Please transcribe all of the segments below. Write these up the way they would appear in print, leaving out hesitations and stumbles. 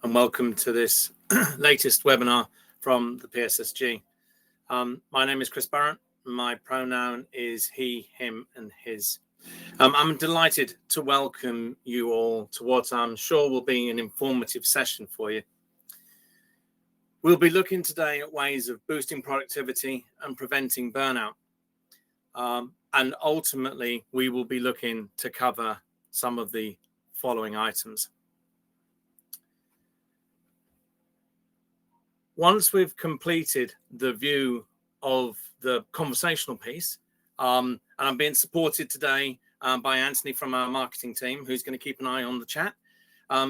and welcome to this latest webinar from the PSSG. My name is Chris Barrett. My pronoun is he, him, and his. I'm delighted to welcome you all to what I'm sure will be an informative session for you. We'll be looking today at ways of boosting productivity and preventing burnout. And ultimately, we will be looking to cover some of the following items. Once we've completed the view of the conversational piece, and I'm being supported today by Anthony from our marketing team, who's going to keep an eye on the chat.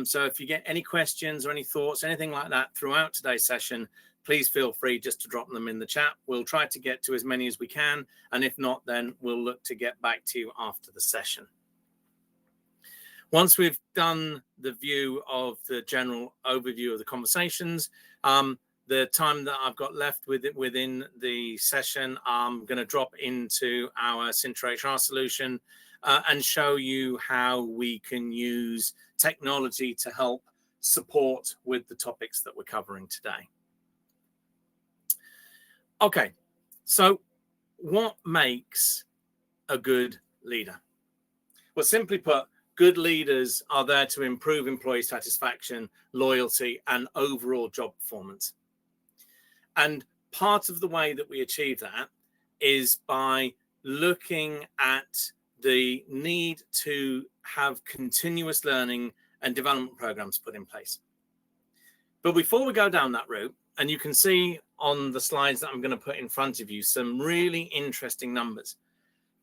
So if you get any questions or any thoughts, anything like that throughout today's session, please feel free just to drop them in the chat. We'll try to get to as many as we can. And if not, then we'll look to get back to you after the session. Once we've done the view of the general overview of the conversations, the time that I've got left within the session, I'm going to drop into our Sintra HR solution and show you how we can use technology to help support with the topics that we're covering today. Okay, so what makes a good leader? Well, simply put, good leaders are there to improve employee satisfaction, loyalty, and overall job performance. And part of the way that we achieve that is by looking at the need to have continuous learning and development programs put in place. But before we go down that route, and you can see on the slides that I'm going to put in front of you some really interesting numbers.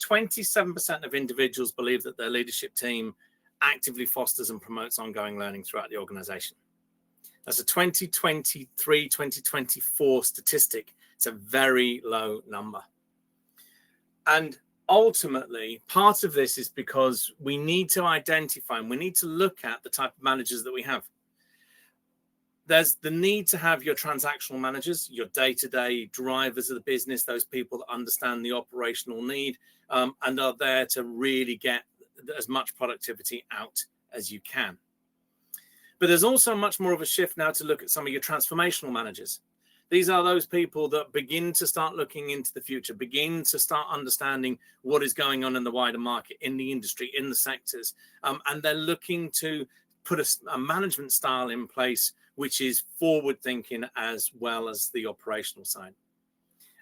27% of individuals believe that their leadership team actively fosters and promotes ongoing learning throughout the organization. That's a 2023-2024 statistic. It's a very low number. And ultimately, part of this is because we need to identify and we need to look at the type of managers that we have. There's the need to have your transactional managers, your day-to-day drivers of the business, those people that understand the operational need and are there to really get as much productivity out as you can. But there's also much more of a shift now to look at some of your transformational managers. These are those people that begin to start looking into the future, begin to start understanding what is going on in the wider market, in the industry, in the sectors. And they're looking to put a management style in place, which is forward thinking as well as the operational side.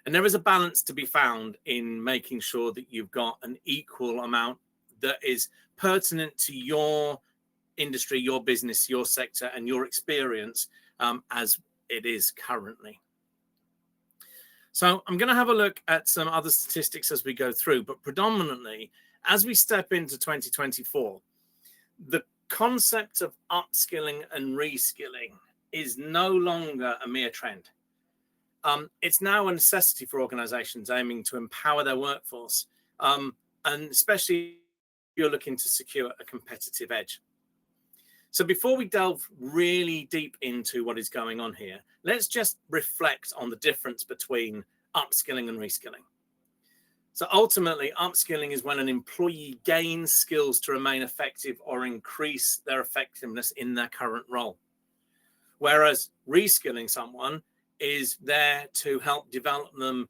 And there is a balance to be found in making sure that you've got an equal amount that is pertinent to your industry, your business, your sector, and your experience as it is currently. So I'm going to have a look at some other statistics as we go through, but predominantly as we step into 2024, the concept of upskilling and reskilling is no longer a mere trend. It's now a necessity for organizations aiming to empower their workforce, and especially if you're looking to secure a competitive edge. So before we delve really deep into what is going on here, let's just reflect on the difference between upskilling and reskilling. So ultimately, upskilling is when an employee gains skills to remain effective or increase their effectiveness in their current role. Whereas reskilling someone is there to help develop them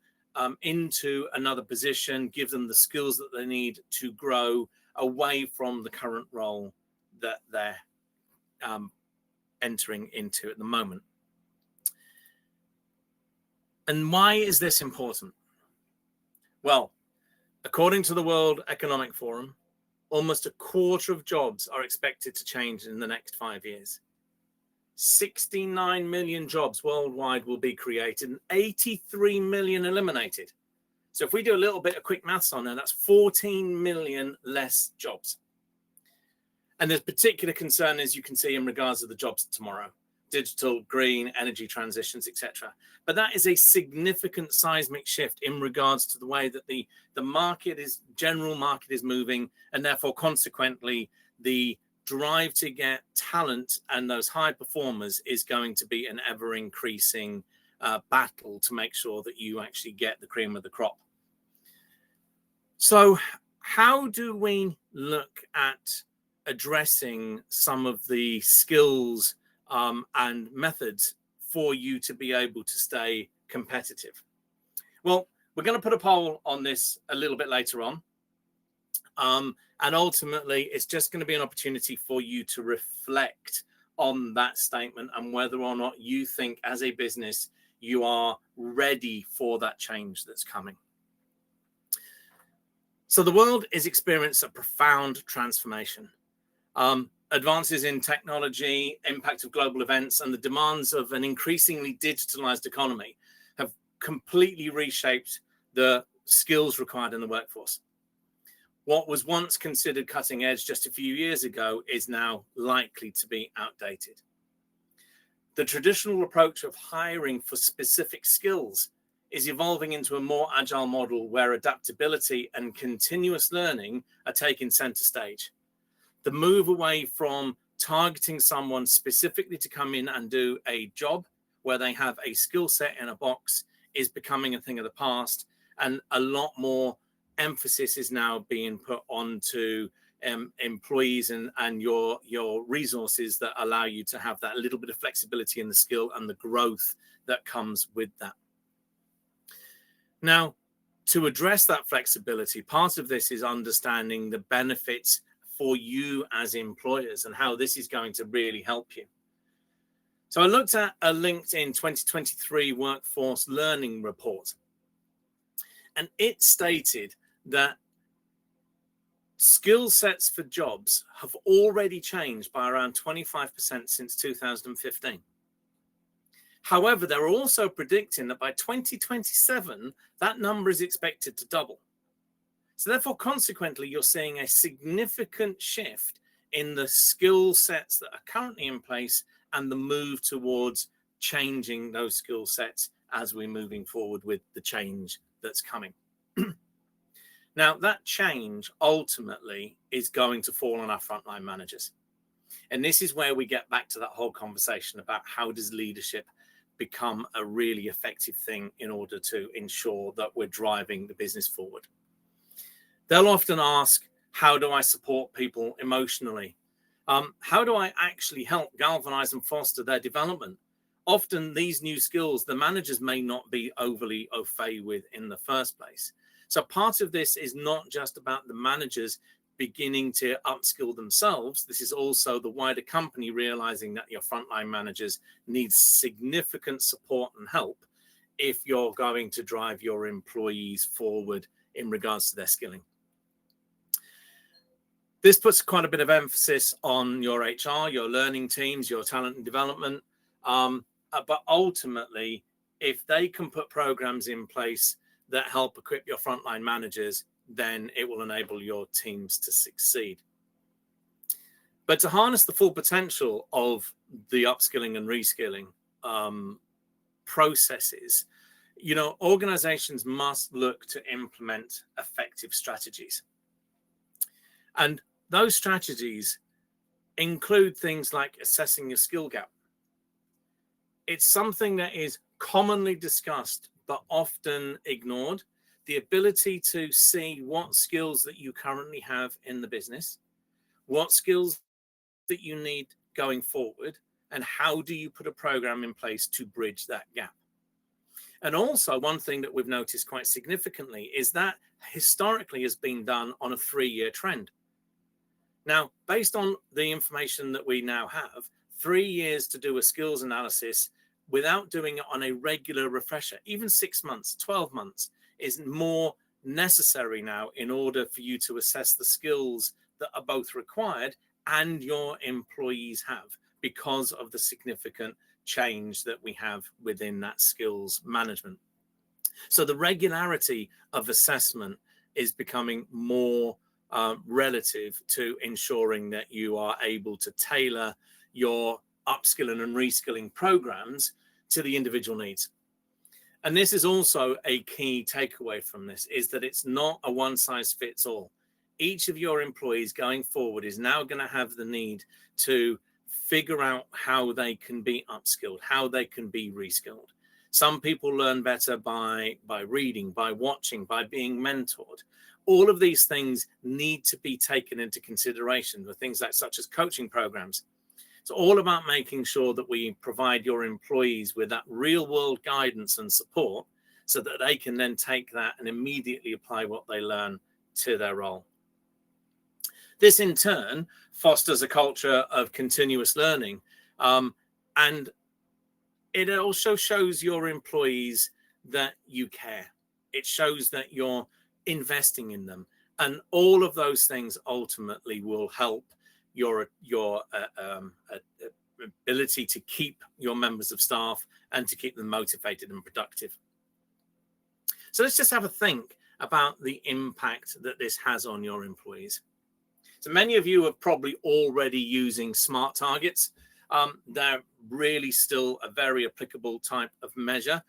into another position, give them the skills that they need to grow away from the current role that they're entering into at the moment. And why is this important? Well, according to the World Economic Forum, almost a quarter of jobs are expected to change in the next 5 years. 69 million jobs worldwide will be created and 83 million eliminated. So if we do a little bit of quick maths on that, that's 14 million less jobs. And there's particular concern, as you can see, in regards to the jobs tomorrow, digital, green, energy transitions, etc. But that is a significant seismic shift in regards to the way that the general market is moving, and therefore, consequently, the drive to get talent and those high performers is going to be an ever increasing battle to make sure that you actually get the cream of the crop. So how do we look at addressing some of the skills and methods for you to be able to stay competitive. Well, we're going to put a poll on this a little bit later on. And ultimately, it's just going to be an opportunity for you to reflect on that statement and whether or not you think as a business you are ready for that change that's coming. So the world is experiencing a profound transformation. Advances in technology, impact of global events, and the demands of an increasingly digitalized economy have completely reshaped the skills required in the workforce. What was once considered cutting edge just a few years ago is now likely to be outdated. The traditional approach of hiring for specific skills is evolving into a more agile model where adaptability and continuous learning are taking center stage. The move away from targeting someone specifically to come in and do a job where they have a skill set in a box is becoming a thing of the past, and a lot more emphasis is now being put onto employees and your resources that allow you to have that little bit of flexibility in the skill and the growth that comes with that. Now, to address that flexibility, part of this is understanding the benefits for you as employers and how this is going to really help you. So I looked at a LinkedIn 2023 workforce learning report, and it stated that skill sets for jobs have already changed by around 25% since 2015. However, they're also predicting that by 2027, that number is expected to double. So therefore, consequently, you're seeing a significant shift in the skill sets that are currently in place and the move towards changing those skill sets as we're moving forward with the change that's coming. Now, that change ultimately is going to fall on our frontline managers. And this is where we get back to that whole conversation about how does leadership become a really effective thing in order to ensure that we're driving the business forward. They'll often ask, how do I support people emotionally? How do I actually help galvanize and foster their development? Often these new skills, the managers may not be overly au fait with in the first place. So part of this is not just about the managers beginning to upskill themselves. This is also the wider company realizing that your frontline managers need significant support and help if you're going to drive your employees forward in regards to their skilling. This puts quite a bit of emphasis on your HR, your learning teams, your talent and development. But ultimately, if they can put programs in place that help equip your frontline managers, then it will enable your teams to succeed. But to harness the full potential of the upskilling and reskilling processes, organizations must look to implement effective strategies. And those strategies include things like assessing your skill gap. It's something that is commonly discussed but often ignored. The ability to see what skills that you currently have in the business, what skills that you need going forward, and how do you put a program in place to bridge that gap. And also, one thing that we've noticed quite significantly is that historically has been done on a 3-year trend. Now, based on the information that we now have, 3 years to do a skills analysis without doing it on a regular refresher, even 6 months, 12 months, is more necessary now in order for you to assess the skills that are both required and your employees have, because of the significant change that we have within that skills management. So the regularity of assessment is becoming more relative to ensuring that you are able to tailor your upskilling and reskilling programs to the individual needs. And this is also a key takeaway from this, is that it's not a one size fits all. Each of your employees going forward is now going to have the need to figure out how they can be upskilled, how they can be reskilled. Some people learn better by reading, by watching, by being mentored. All of these things need to be taken into consideration with things like such as coaching programs. It's all about making sure that we provide your employees with that real world guidance and support so that they can then take that and immediately apply what they learn to their role. This in turn fosters a culture of continuous learning, and it also shows your employees that you care. It shows that you're investing in them, and all of those things ultimately will help your ability to keep your members of staff and to keep them motivated and productive. So let's just have a think about the impact that this has on your employees. So many of you are probably already using SMART targets. They're really still a very applicable type of measure.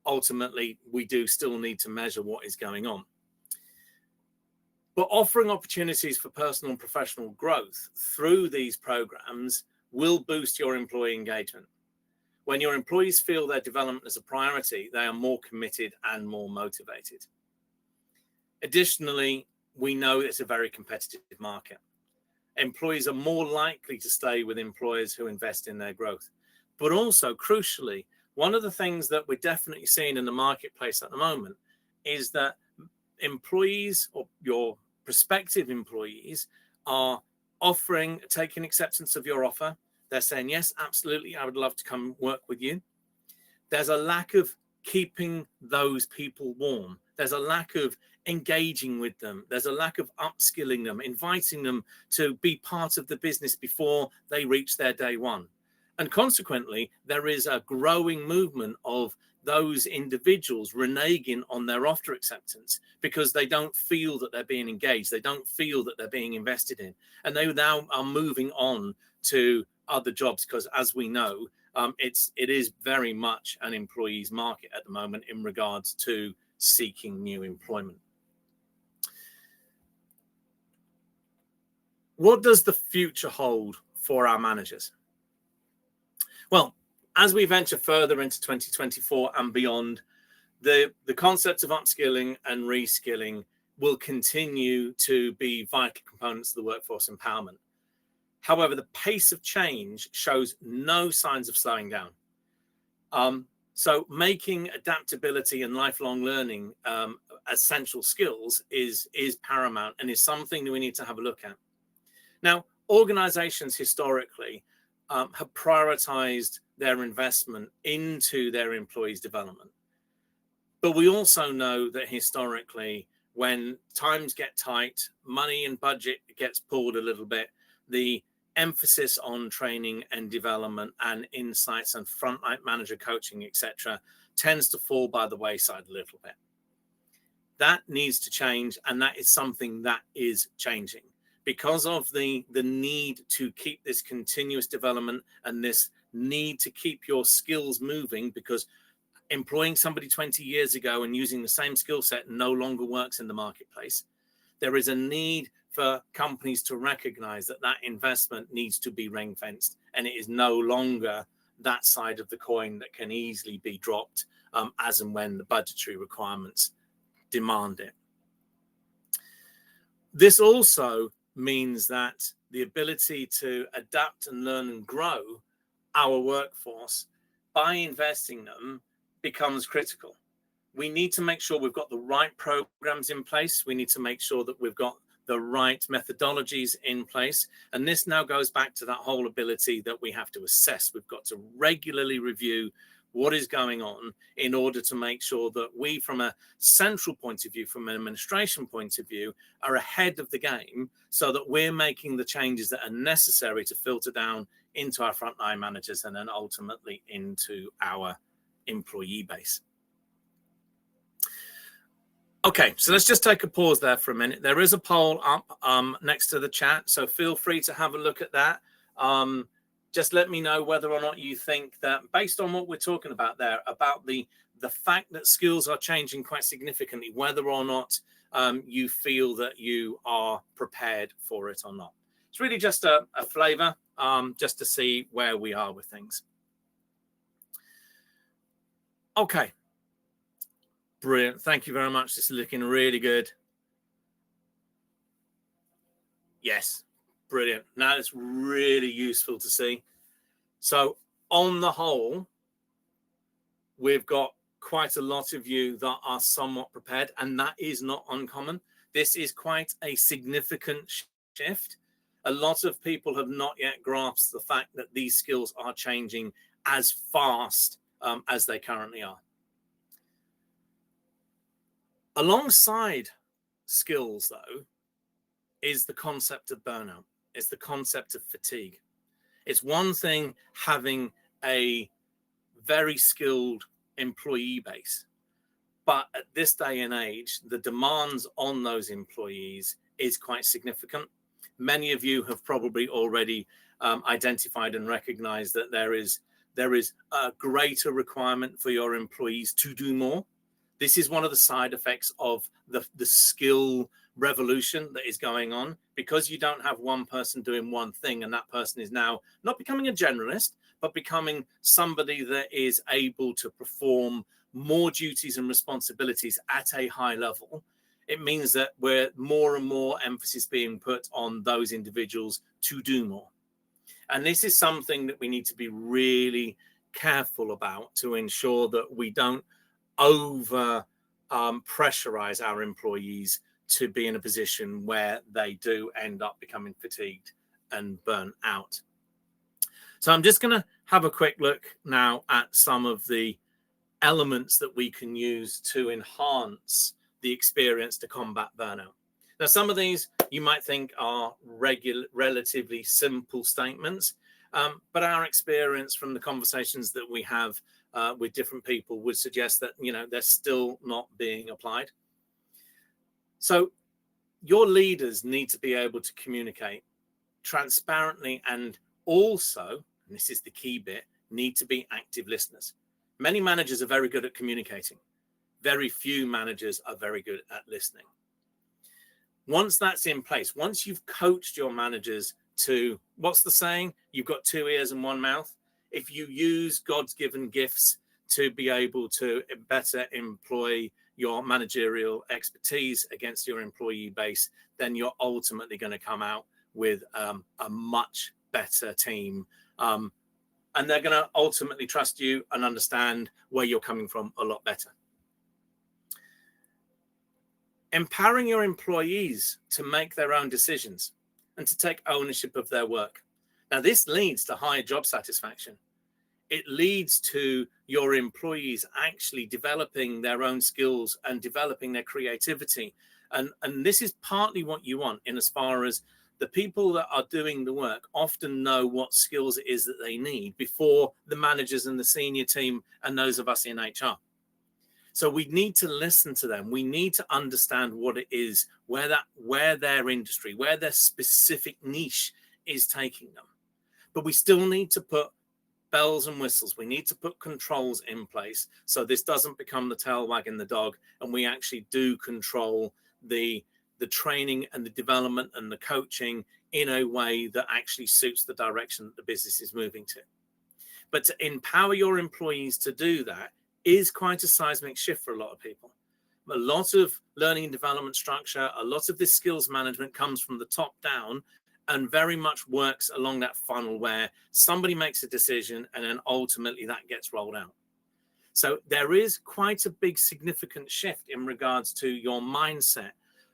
Ultimately, we do still need to measure what is going on. But offering opportunities for personal and professional growth through these programs will boost your employee engagement. When your employees feel their development as a priority, they are more committed and more motivated. Additionally, we know it's a very competitive market. Employees are more likely to stay with employers who invest in their growth. But also, crucially, one of the things that we're definitely seeing in the marketplace at the moment is that employees, or your prospective employees, are taking acceptance of your offer. They're saying, yes, absolutely, I would love to come work with you. There's a lack of keeping those people warm. There's a lack of engaging with them. There's a lack of upskilling them, inviting them to be part of the business before they reach their day one. And consequently, there is a growing movement of those individuals reneging on their offer acceptance because they don't feel that they're being engaged. They don't feel that they're being invested in. And they now are moving on to other jobs because, as we know, it is very much an employee's market at the moment in regards to seeking new employment. What does the future hold for our managers? Well, as we venture further into 2024 and beyond, the concept of upskilling and reskilling will continue to be vital components of the workforce empowerment. However, the pace of change shows no signs of slowing down. So making adaptability and lifelong learning essential skills is paramount and is something that we need to have a look at. Now, organizations historically have prioritized their investment into their employees' development. But we also know that historically, when times get tight, money and budget gets pulled a little bit, the emphasis on training and development and insights and frontline manager coaching, etc., tends to fall by the wayside a little bit. That needs to change, and that is something that is changing because of the need to keep this continuous development and this need to keep your skills moving, because employing somebody 20 years ago and using the same skill set no longer works in the marketplace. There is a need for companies to recognize that that investment needs to be ring-fenced, and it is no longer that side of the coin that can easily be dropped as and when the budgetary requirements demand it. This also means that the ability to adapt and learn and grow our workforce by investing them becomes critical. We need to make sure we've got the right programs in place. We need to make sure that we've got the right methodologies in place. And this now goes back to that whole ability that we have to assess. We've got to regularly review what is going on in order to make sure that we, from a central point of view, from an administration point of view, are ahead of the game so that we're making the changes that are necessary to filter down into our frontline managers and then ultimately into our employee base. Okay, so let's just take a pause there for a minute. There is a poll up next to the chat, so feel free to have a look at that. Just let me know whether or not you think that, based on what we're talking about there, about the fact that skills are changing quite significantly, whether or not you feel that you are prepared for it or not. It's really just a flavor, just to see where we are with things. Okay. Brilliant. Thank you very much. This is looking really good. Yes. Brilliant. Now it's really useful to see. So on the whole, we've got quite a lot of you that are somewhat prepared, and that is not uncommon. This is quite a significant shift. A lot of people have not yet grasped the fact that these skills are changing as fast as they currently are. Alongside skills, though, is the concept of burnout. It's the concept of fatigue. It's one thing having a very skilled employee base, but at this day and age, the demands on those employees is quite significant. Many of you have probably already identified and recognized that there is a greater requirement for your employees to do more. This is one of the side effects of the skill revolution that is going on, because you don't have one person doing one thing, and that person is now not becoming a generalist, but becoming somebody that is able to perform more duties and responsibilities at a high level. It means that we're more and more emphasis being put on those individuals to do more. And this is something that we need to be really careful about to ensure that we don't over pressurize our employees to be in a position where they do end up becoming fatigued and burnt out. So I'm just going to have a quick look now at some of the elements that we can use to enhance the experience to combat burnout. Now, some of these you might think are relatively simple statements, but our experience from the conversations that we have with different people would suggest that, they're still not being applied. So your leaders need to be able to communicate transparently, and also, and this is the key bit, need to be active listeners. Many managers are very good at communicating. Very few managers are very good at listening. Once that's in place, once you've coached your managers to, what's the saying? You've got 2 ears and 1 mouth. If you use God's given gifts to be able to better employ your managerial expertise against your employee base, then you're ultimately going to come out with a much better team. And they're going to ultimately trust you and understand where you're coming from a lot better. Empowering your employees to make their own decisions and to take ownership of their work. Now, this leads to higher job satisfaction. It leads to your employees actually developing their own skills and developing their creativity. And this is partly what you want, in as far as the people that are doing the work often know what skills it is that they need before the managers and the senior team and those of us in HR. So we need to listen to them. We need to understand what it is, where their industry, where their specific niche is taking them. But we still need to put bells and whistles. We need to put controls in place so this doesn't become the tail wagging the dog, and we actually do control the training and the development and the coaching in a way that actually suits the direction that the business is moving to. But to empower your employees to do that is quite a seismic shift for a lot of people. A lot of learning and development structure, a lot of this skills management comes from the top down and very much works along that funnel where somebody makes a decision and then ultimately that gets rolled out. So there is quite a big significant shift in regards to your mindset,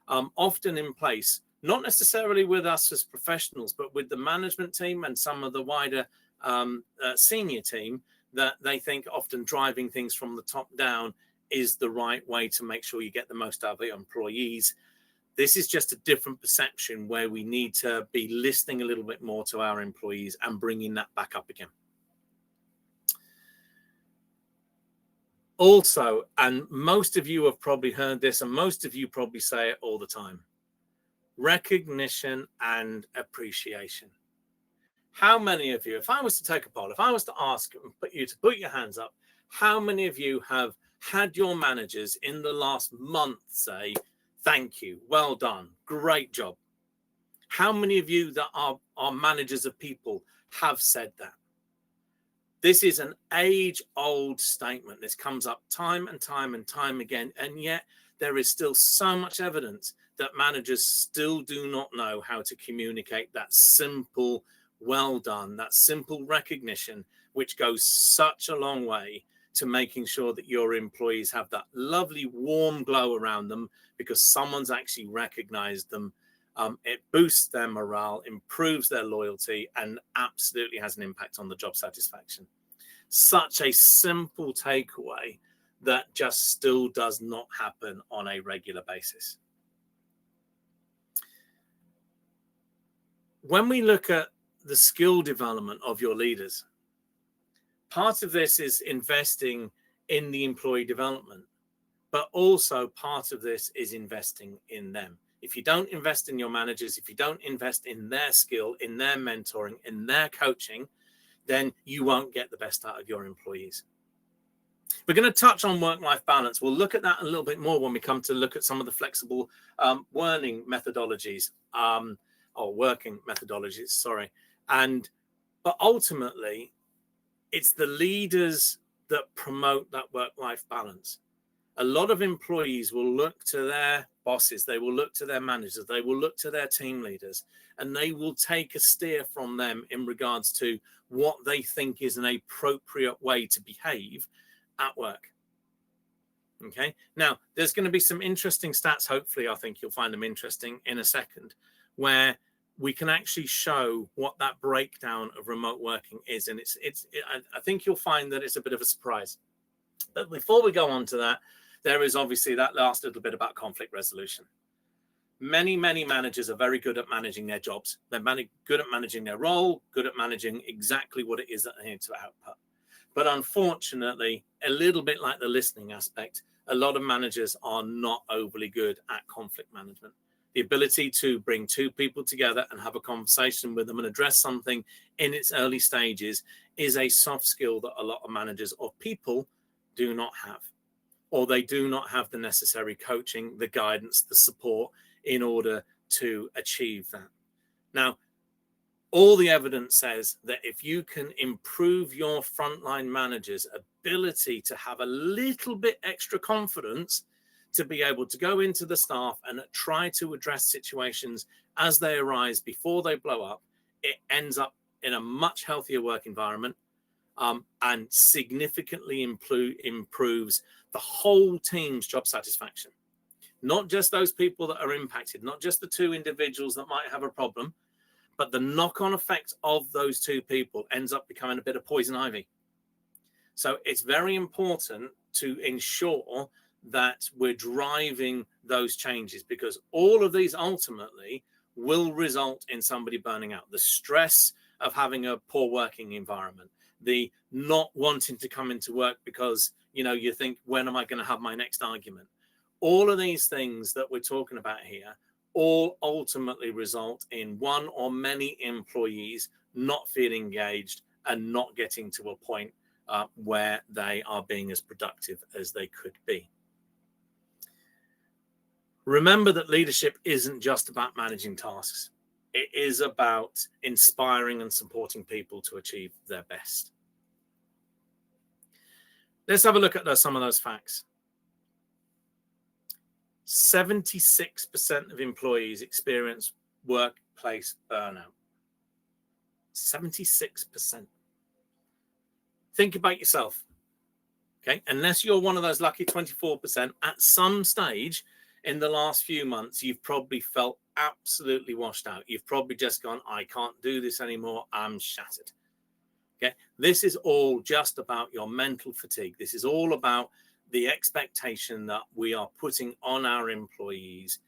often in place, not necessarily with us as professionals, but with the management team and some of the wider senior team, that they think often driving things from the top down is the right way to make sure you get the most out of your employees. This is just a different perception where we need to be listening a little bit more to our employees and bringing that back up again. Also, and most of you have probably heard this, and most of you probably say it all the time, recognition and appreciation. How many of you, if I was to take a poll, if I was to ask you to put your hands up, how many of you have had your managers in the last month say, thank you, well done, great job? How many of you that are managers of people have said that? This is an age-old statement. This comes up time and time and time again, and yet there is still so much evidence that managers still do not know how to communicate that simple, well done, that simple recognition, which goes such a long way to making sure that your employees have that lovely warm glow around them because someone's actually recognized them. It boosts their morale, improves their loyalty, and absolutely has an impact on the job satisfaction. Such a simple takeaway that just still does not happen on a regular basis. When we look at the skill development of your leaders, part of this is investing in the employee development, but also part of this is investing in them. If you don't invest in your managers, if you don't invest in their skill, in their mentoring, in their coaching, then you won't get the best out of your employees. We're going to touch on work-life balance. We'll look at that a little bit more when we come to look at some of the flexible learning methodologies, or working methodologies, sorry. But ultimately, it's the leaders that promote that work-life balance. A lot of employees will look to their bosses, they will look to their managers, they will look to their team leaders, and they will take a steer from them in regards to what they think is an appropriate way to behave at work. Okay, now there's going to be some interesting stats. Hopefully, I think you'll find them interesting in a second, where we can actually show what that breakdown of remote working is. And I think you'll find that it's a bit of a surprise. But before we go on to that, there is obviously that last little bit about conflict resolution. Many managers are very good at managing their jobs. They're good at managing their role, good at managing exactly what it is that they need to output. But unfortunately, a little bit like the listening aspect, a lot of managers are not overly good at conflict management. The ability to bring two people together and have a conversation with them and address something in its early stages is a soft skill that a lot of managers or people do not have, or they do not have the necessary coaching, the guidance, the support in order to achieve that. Now, all the evidence says that if you can improve your frontline managers' ability to have a little bit extra confidence to be able to go into the staff and try to address situations as they arise before they blow up, it ends up in a much healthier work environment, and significantly improves the whole team's job satisfaction. Not just those people that are impacted, not just the two individuals that might have a problem, but the knock-on effect of those two people ends up becoming a bit of poison ivy. So it's very important to ensure that we're driving those changes, because all of these ultimately will result in somebody burning out. The stress of having a poor working environment, the not wanting to come into work because, you think, when am I going to have my next argument? All of these things that we're talking about here all ultimately result in one or many employees not feeling engaged and not getting to a point where they are being as productive as they could be. Remember that leadership isn't just about managing tasks. It is about inspiring and supporting people to achieve their best. Let's have a look at some of those facts. 76% of employees experience workplace burnout. 76%. Think about yourself. Okay, unless you're one of those lucky 24%, at some stage in the last few months, you've probably felt absolutely washed out. You've probably just gone, I can't do this anymore. I'm shattered. Okay, this is all just about your mental fatigue. This is all about the expectation that we are putting on our employees.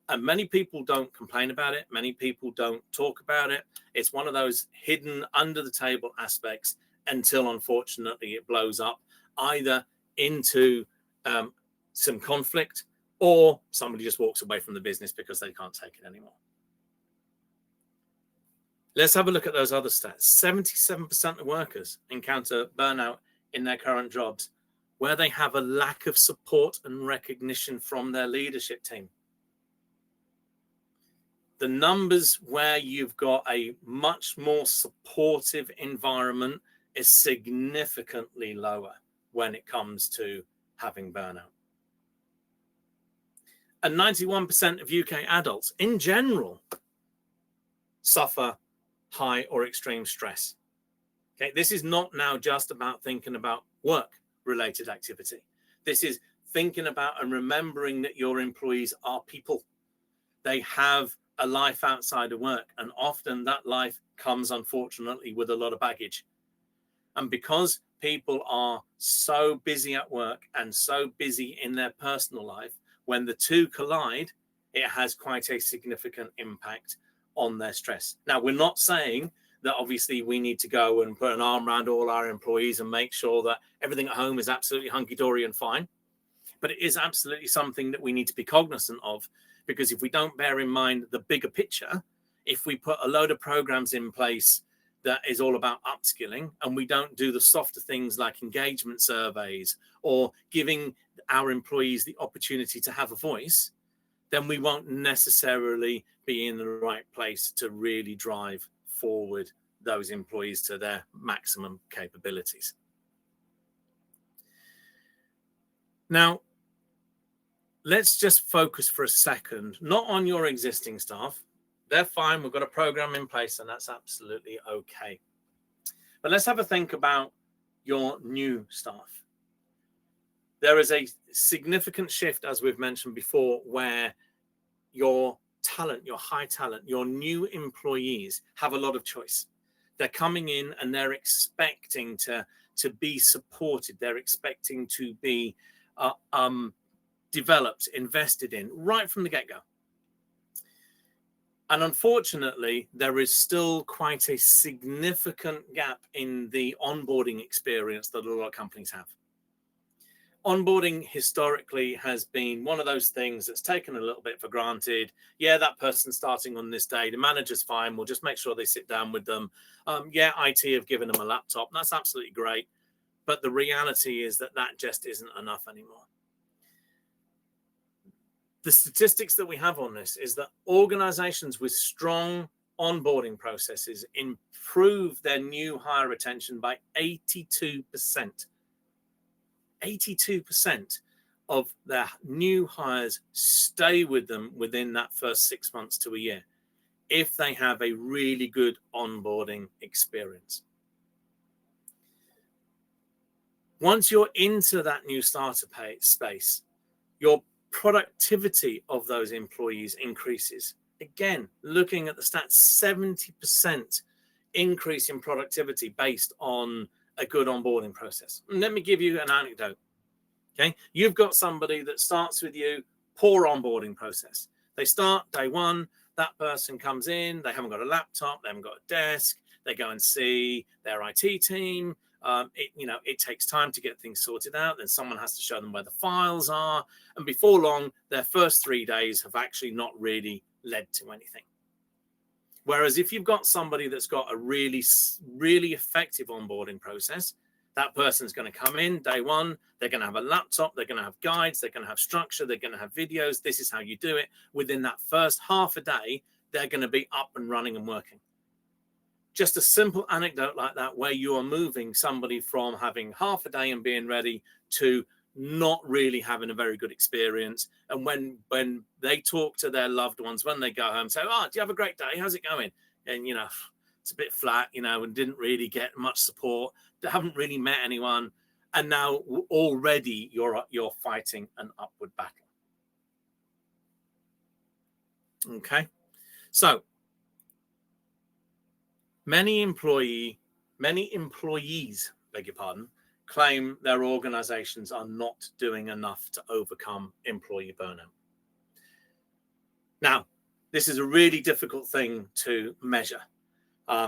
And many people don't complain about it. Many people don't talk about it. It's one of those hidden under the table aspects until, unfortunately, it blows up either into some conflict, or somebody just walks away from the business because they can't take it anymore. Let's have a look at those other stats. 77% of workers encounter burnout in their current jobs, where they have a lack of support and recognition from their leadership team. The numbers where you've got a much more supportive environment is significantly lower when it comes to having burnout. And 91% of UK adults in general suffer high or extreme stress. Okay, this is not now just about thinking about work-related activity. This is thinking about and remembering that your employees are people. They have a life outside of work, and often that life comes, unfortunately, with a lot of baggage. And because people are so busy at work and so busy in their personal life, when the two collide, it has quite a significant impact on their stress. Now, we're not saying that obviously we need to go and put an arm around all our employees and make sure that everything at home is absolutely hunky-dory and fine. But it is absolutely something that we need to be cognizant of, because if we don't bear in mind the bigger picture, if we put a load of programs in place that is all about upskilling, and we don't do the softer things like engagement surveys or giving our employees the opportunity to have a voice, then we won't necessarily be in the right place to really drive forward those employees to their maximum capabilities. Now, let's just focus for a second, not on your existing staff. They're fine. We've got a program in place and that's absolutely okay. But let's have a think about your new staff. There is a significant shift, as we've mentioned before, where your talent, your high talent, your new employees have a lot of choice. They're coming in and they're expecting to be supported. They're expecting to be developed, invested in right from the get-go. And unfortunately, there is still quite a significant gap in the onboarding experience that a lot of companies have. Onboarding historically has been one of those things that's taken a little bit for granted. Yeah, that person's starting on this day. The manager's fine. We'll just make sure they sit down with them. Yeah, IT have given them a laptop. That's absolutely great. But the reality is that that just isn't enough anymore. The statistics that we have on this is that organizations with strong onboarding processes improve their new hire retention by 82%. 82% of their new hires stay with them within that first 6 months to a year if they have a really good onboarding experience. Once you're into that new starter space, your productivity of those employees increases. Again, looking at the stats, 70% increase in productivity based on a good onboarding process. And let me give you an anecdote. Okay, you've got somebody that starts with you, poor onboarding process. They start day one, that person comes in, they haven't got a laptop, they haven't got a desk, they go and see their IT team. It takes time to get things sorted out. Then someone has to show them where the files are. And before long, their first 3 days have actually not really led to anything. Whereas if you've got somebody that's got a really, really effective onboarding process, that person's going to come in day one. They're going to have a laptop. They're going to have guides. They're going to have structure. They're going to have videos. This is how you do it. Within that first half a day, they're going to be up and running and working. Just a simple anecdote like that, where you are moving somebody from having half a day and being ready to not really having a very good experience. And when they talk to their loved ones, when they go home, say, "Oh, do you have a great day? How's it going?" And, it's a bit flat, and didn't really get much support. They haven't really met anyone. And now already you're fighting an upward battle. Okay. So many employees, beg your pardon, claim their organizations are not doing enough to overcome employee burnout. Now, this is a really difficult thing to measure.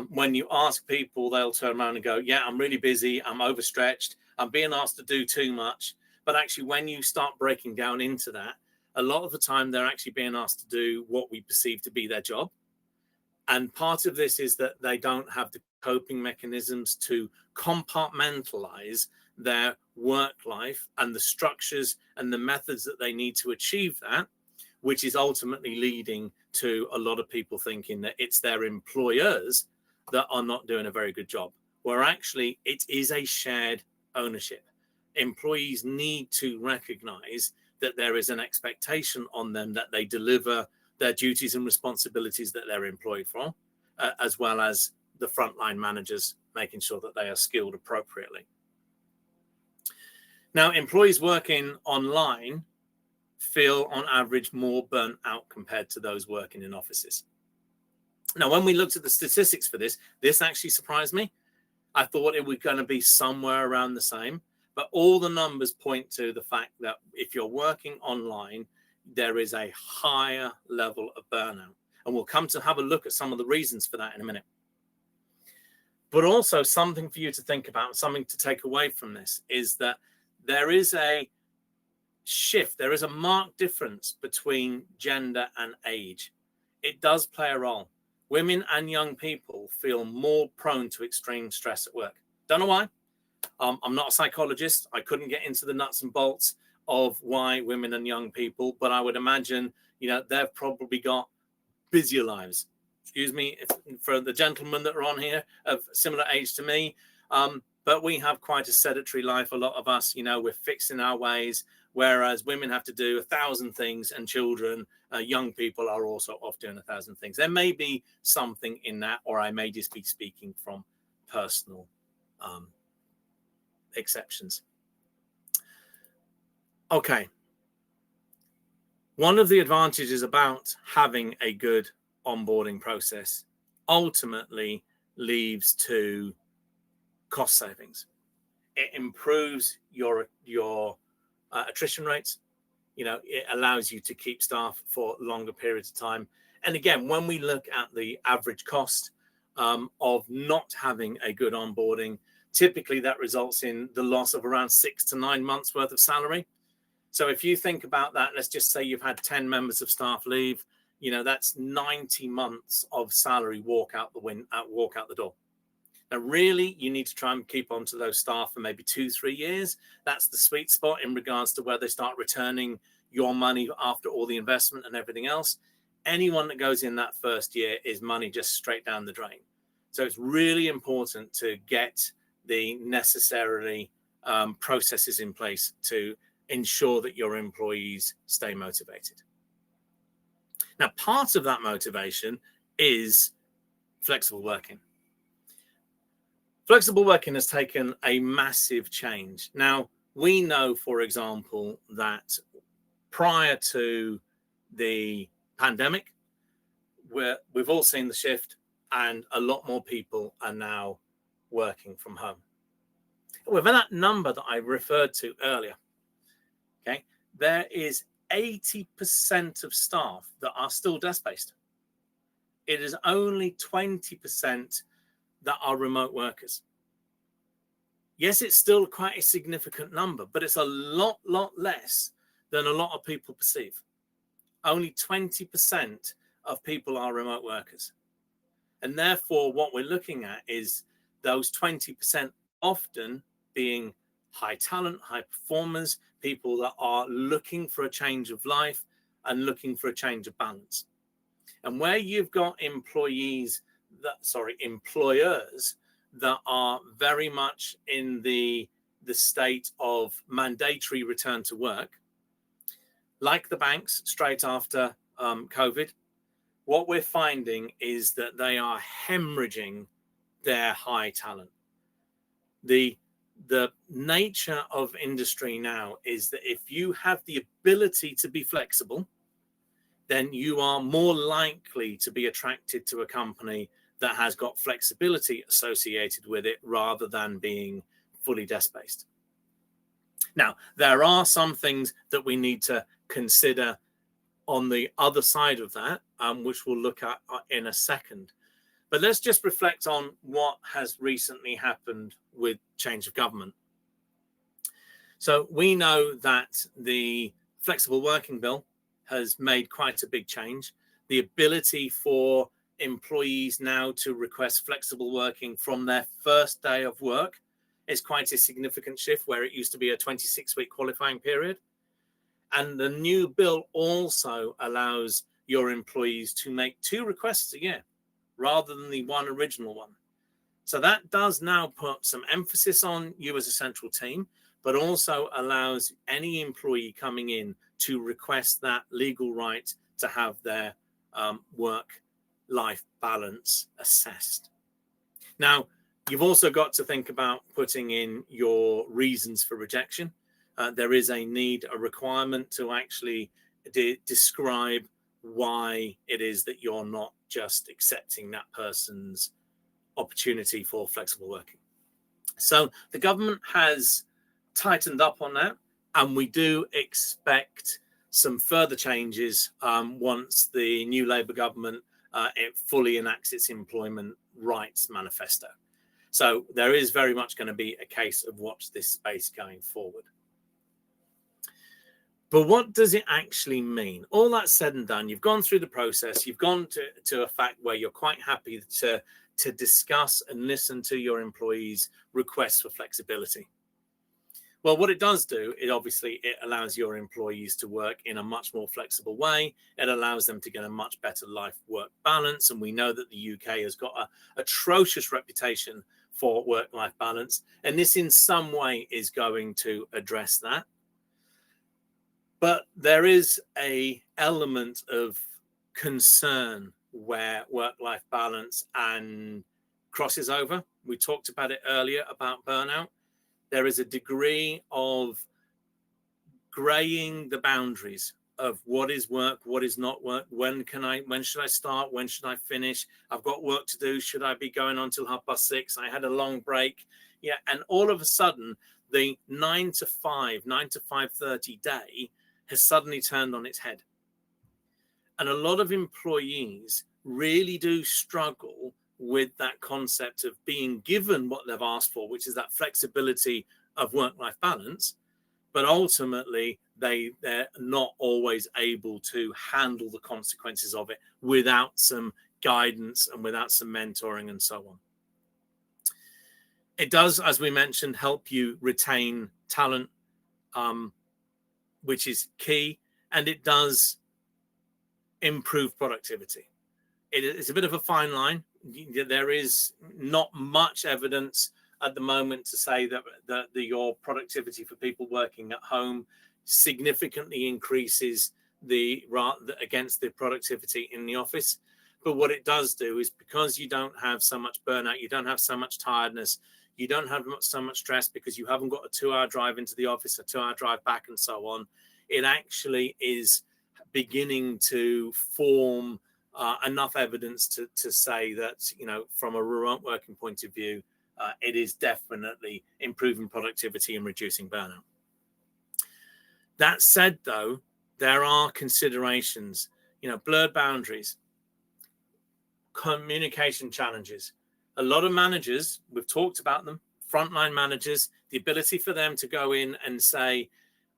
When you ask people, they'll turn around and go, "Yeah, I'm really busy. I'm overstretched. I'm being asked to do too much." But actually, when you start breaking down into that, a lot of the time they're actually being asked to do what we perceive to be their job. And part of this is that they don't have the coping mechanisms to compartmentalize their work life and the structures and the methods that they need to achieve that, which is ultimately leading to a lot of people thinking that it's their employers that are not doing a very good job, where actually it is a shared ownership. Employees need to recognize that there is an expectation on them that they deliver their duties and responsibilities that they're employed for, as well as the frontline managers making sure that they are skilled appropriately. Now, employees working online feel on average more burnt out compared to those working in offices. Now, when we looked at the statistics for this actually surprised me. I thought it was going to be somewhere around the same, but all the numbers point to the fact that if you're working online, there is a higher level of burnout. And we'll come to have a look at some of the reasons for that in a minute. But also something for you to think about, something to take away from this, is that there is a shift, there is a marked difference between gender and age. It does play a role. Women and young people feel more prone to extreme stress at work. Don't know why. I'm not a psychologist. I couldn't get into the nuts and bolts of why women and young people, but I would imagine, they've probably got busier lives. Excuse me for the gentlemen that are on here of similar age to me. But we have quite a sedentary life. A lot of us, we're fixed in our ways, whereas women have to do 1,000 things, and children, young people are also off doing 1,000 things. There may be something in that, or I may just be speaking from personal exceptions. Okay. One of the advantages about having a good onboarding process ultimately leads to cost savings. It improves your attrition rates. It allows you to keep staff for longer periods of time. And again, when we look at the average cost of not having a good onboarding, typically that results in the loss of around 6 to 9 months worth of salary. So if you think about that, let's just say you've had 10 members of staff leave, that's 90 months of salary walk out the door. Now, really, you need to try and keep on to those staff for maybe 2-3 years. That's the sweet spot in regards to where they start returning your money after all the investment and everything else. Anyone that goes in that first year is money just straight down the drain. So it's really important to get the necessary processes in place to ensure that your employees stay motivated. Now, part of that motivation is flexible working. Flexible working has taken a massive change. Now, we know, for example, that prior to the pandemic, we've all seen the shift, and a lot more people are now working from home. With that number that I referred to earlier, okay, there is 80% of staff that are still desk-based. It is only 20% that are remote workers. Yes, it's still quite a significant number, but it's a lot less than a lot of people perceive. Only 20% of people are remote workers. And therefore, what we're looking at is those 20% often being high talent, high performers, people that are looking for a change of life and looking for a change of balance. And where you've got employers that are very much in the state of mandatory return to work, like the banks straight after COVID, what we're finding is that they are hemorrhaging their high talent. The nature of industry now is that if you have the ability to be flexible, then you are more likely to be attracted to a company that has got flexibility associated with it rather than being fully desk-based. Now, there are some things that we need to consider on the other side of that, which we'll look at in a second. But let's just reflect on what has recently happened with change of government. So we know that the flexible working bill has made quite a big change. The ability for employees now to request flexible working from their first day of work is quite a significant shift, where it used to be a 26-week qualifying period. And the new bill also allows your employees to make 2 requests a year rather than the one original one. So that does now put some emphasis on you as a central team, but also allows any employee coming in to request that legal right to have their work-life balance assessed. Now, you've also got to think about putting in your reasons for rejection. There is a need, a requirement to actually describe why it is that you're not just accepting that person's opportunity for flexible working. So the government has tightened up on that, and we do expect some further changes once the new Labour government it fully enacts its employment rights manifesto. So there is very much going to be a case of watch this space going forward. But what does it actually mean? All that said and done, you've gone through the process, you've gone to a fact where you're quite happy to discuss and listen to your employees' requests for flexibility. Well, what it does do, it allows your employees to work in a much more flexible way. It allows them to get a much better life-work balance. And we know that the UK has got an atrocious reputation for work-life balance. And this in some way is going to address that. But there is an element of concern where work-life balance and crosses over. We talked about it earlier about burnout. There is a degree of graying the boundaries of what is work, what is not work. When should I start? When should I finish? I've got work to do. Should I be going on till 6:30? I had a long break. Yeah. And all of a sudden, the 9 to 5:30 day has suddenly turned on its head. And a lot of employees really do struggle with that concept of being given what they've asked for, which is that flexibility of work-life balance. But ultimately, they're not always able to handle the consequences of it without some guidance and without some mentoring and so on. It does, as we mentioned, help you retain talent, which is key, and it does improve productivity. It's a bit of a fine line. There is not much evidence at the moment to say that your productivity for people working at home significantly increases against the productivity in the office. But what it does do is, because you don't have so much burnout, you don't have so much tiredness, you don't have so much stress because you haven't got a 2-hour drive into the office, a 2-hour drive back, and so on. It actually is beginning to form enough evidence to say that, from a remote working point of view, it is definitely improving productivity and reducing burnout. That said, though, there are considerations, blurred boundaries, communication challenges. A lot of managers, we've talked about them, frontline managers, the ability for them to go in and say,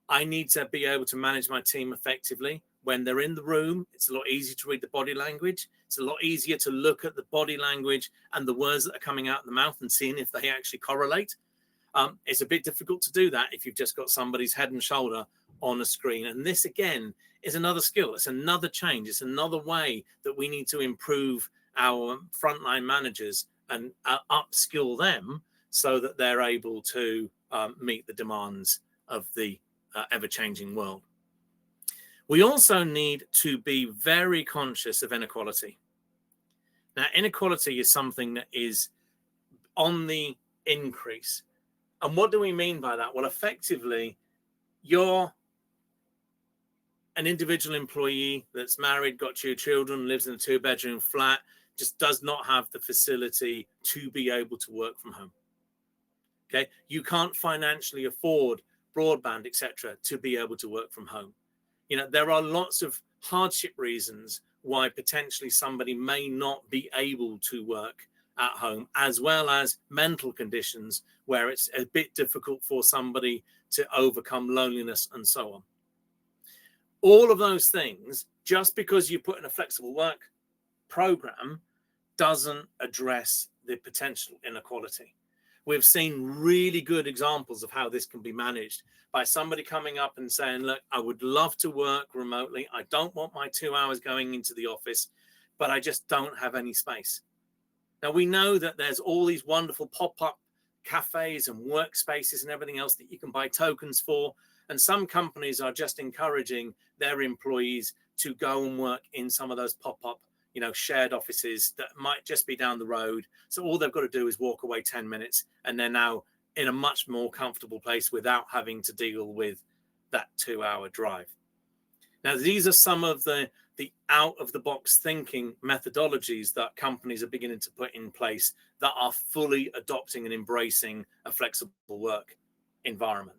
I need to be able to manage my team effectively. When they're in the room, it's a lot easier to read the body language. It's a lot easier to look at the body language and the words that are coming out of the mouth and seeing if they actually correlate. It's a bit difficult to do that if you've just got somebody's head and shoulder on a screen. And this, again, is another skill. It's another change. It's another way that we need to improve our frontline managers and upskill them so that they're able to meet the demands of the ever-changing world. We also need to be very conscious of inequality. Now, inequality is something that is on the increase. And what do we mean by that? Well, effectively, you're an individual employee that's married, got 2 children, lives in a 2-bedroom flat, just does not have the facility to be able to work from home. Okay, you can't financially afford broadband, etc., to be able to work from home. There are lots of hardship reasons why potentially somebody may not be able to work at home, as well as mental conditions where it's a bit difficult for somebody to overcome loneliness and so on. All of those things, just because you put in a flexible work program, doesn't address the potential inequality. We've seen really good examples of how this can be managed by somebody coming up and saying, look, I would love to work remotely. I don't want my 2 hours going into the office, but I just don't have any space. Now, we know that there's all these wonderful pop-up cafes and workspaces and everything else that you can buy tokens for. And some companies are just encouraging their employees to go and work in some of those pop-up, shared offices that might just be down the road. So all they've got to do is walk away 10 minutes and they're now in a much more comfortable place without having to deal with that 2-hour drive. Now, these are some of the out-of-the-box thinking methodologies that companies are beginning to put in place that are fully adopting and embracing a flexible work environment.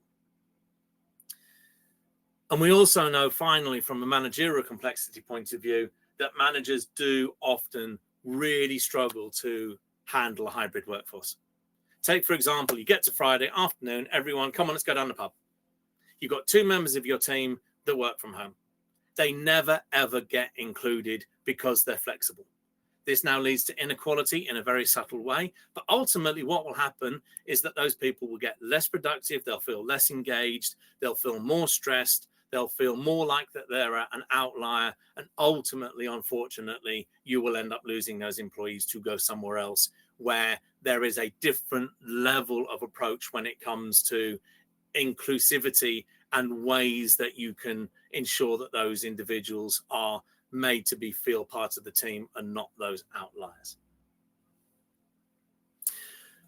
And we also know, finally, from a managerial complexity point of view, that managers do often really struggle to handle a hybrid workforce. Take, for example, you get to Friday afternoon, everyone, come on, let's go down the pub. You've got 2 members of your team that work from home. They never, ever get included because they're flexible. This now leads to inequality in a very subtle way. But ultimately, what will happen is that those people will get less productive. They'll feel less engaged. They'll feel more stressed. They'll feel more like that they're an outlier. And ultimately, unfortunately, you will end up losing those employees to go somewhere else where there is a different level of approach when it comes to inclusivity and ways that you can ensure that those individuals are made to feel part of the team and not those outliers.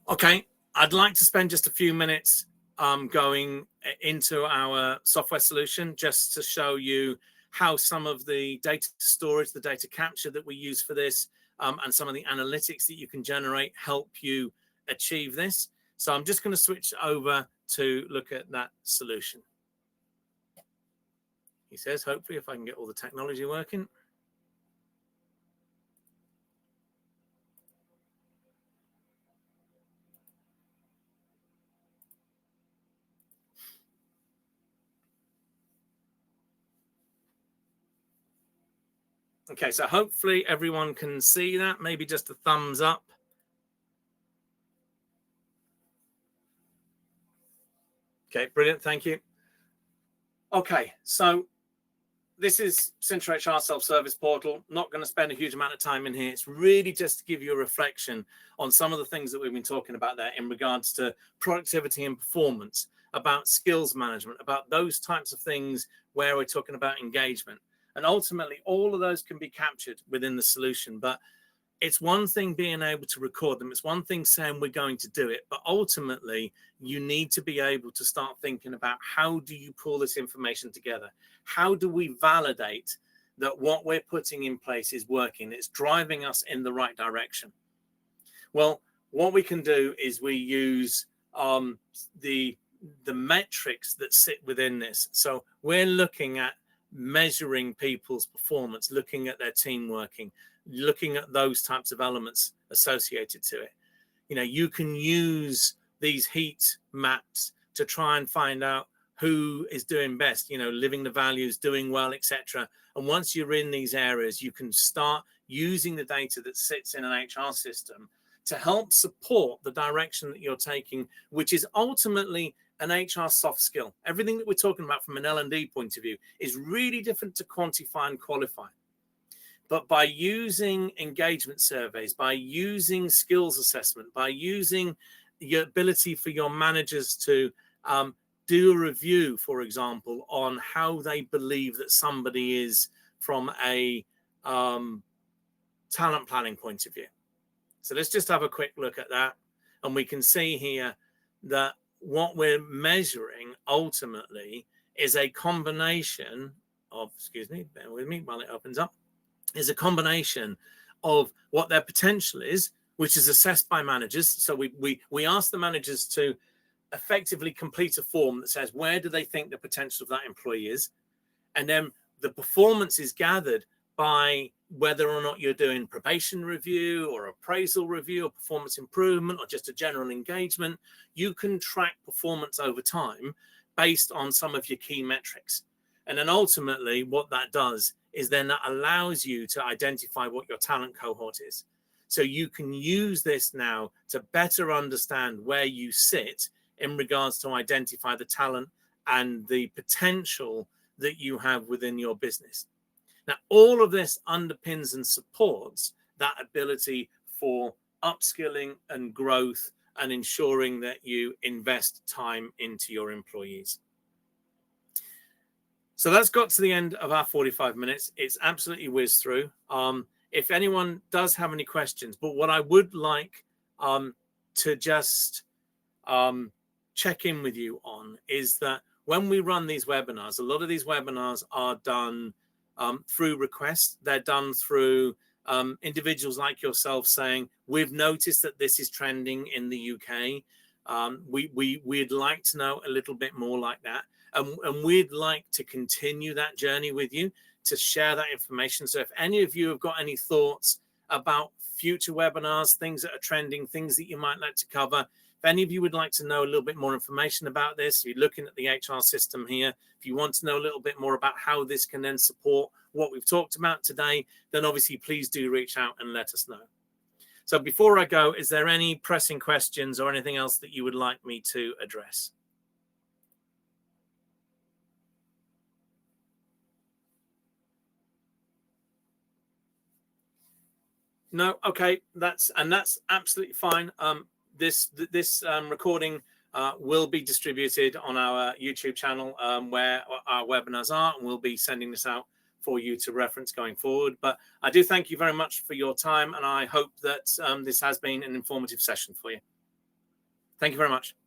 Okay, I'd like to spend just a few minutes going into our software solution just to show you how some of the data storage, the data capture that we use for this, and some of the analytics that you can generate help you achieve this. So I'm just going to switch over to look at that solution. He says, hopefully, if I can get all the technology working. Okay, so hopefully everyone can see that. Maybe just a thumbs up. Okay, brilliant. Thank you. Okay, so this is Cintra HR self-service portal. Not going to spend a huge amount of time in here. It's really just to give you a reflection on some of the things that we've been talking about there in regards to productivity and performance, about skills management, about those types of things where we're talking about engagement. And ultimately, all of those can be captured within the solution. But it's one thing being able to record them. It's one thing saying we're going to do it. But ultimately, you need to be able to start thinking about how do you pull this information together? How do we validate that what we're putting in place is working? It's driving us in the right direction. Well, what we can do is we use the metrics that sit within this. So we're looking at measuring people's performance, looking at their team working, looking at those types of elements associated to it. You can use these heat maps to try and find out who is doing best, living the values, doing well, etc. And once you're in these areas, you can start using the data that sits in an HR system to help support the direction that you're taking, which is ultimately an HR soft skill. Everything that we're talking about from an L&D point of view is really different to quantify and qualify. But by using engagement surveys, by using skills assessment, by using the ability for your managers to do a review, for example, on how they believe that somebody is from a talent planning point of view. So let's just have a quick look at that. And we can see here that what we're measuring ultimately is a combination of, excuse me, bear with me while it opens up, is a combination of what their potential is, which is assessed by managers. So we ask the managers to effectively complete a form that says, where do they think the potential of that employee is? And then the performance is gathered by whether or not you're doing probation review or appraisal review or performance improvement or just a general engagement. You can track performance over time based on some of your key metrics. And then ultimately what that does is then that allows you to identify what your talent cohort is. So you can use this now to better understand where you sit in regards to identify the talent and the potential that you have within your business. Now, all of this underpins and supports that ability for upskilling and growth and ensuring that you invest time into your employees. So that's got to the end of our 45 minutes. It's absolutely whizzed through. If anyone does have any questions, but what I would like to just check in with you on is that when we run these webinars, a lot of these webinars are done through request. They're done through individuals like yourself saying, we've noticed that this is trending in the UK. We'd like to know a little bit more like that. And we'd like to continue that journey with you, to share that information. So if any of you have got any thoughts about future webinars, things that are trending, things that you might like to cover, if any of you would like to know a little bit more information about this, if you're looking at the HR system here, if you want to know a little bit more about how this can then support what we've talked about today, then obviously please do reach out and let us know. So before I go, is there any pressing questions or anything else that you would like me to address? No, okay, that's absolutely fine. This recording will be distributed on our YouTube channel where our webinars are, and we'll be sending this out for you to reference going forward. But I do thank you very much for your time, and I hope that this has been an informative session for you. Thank you very much.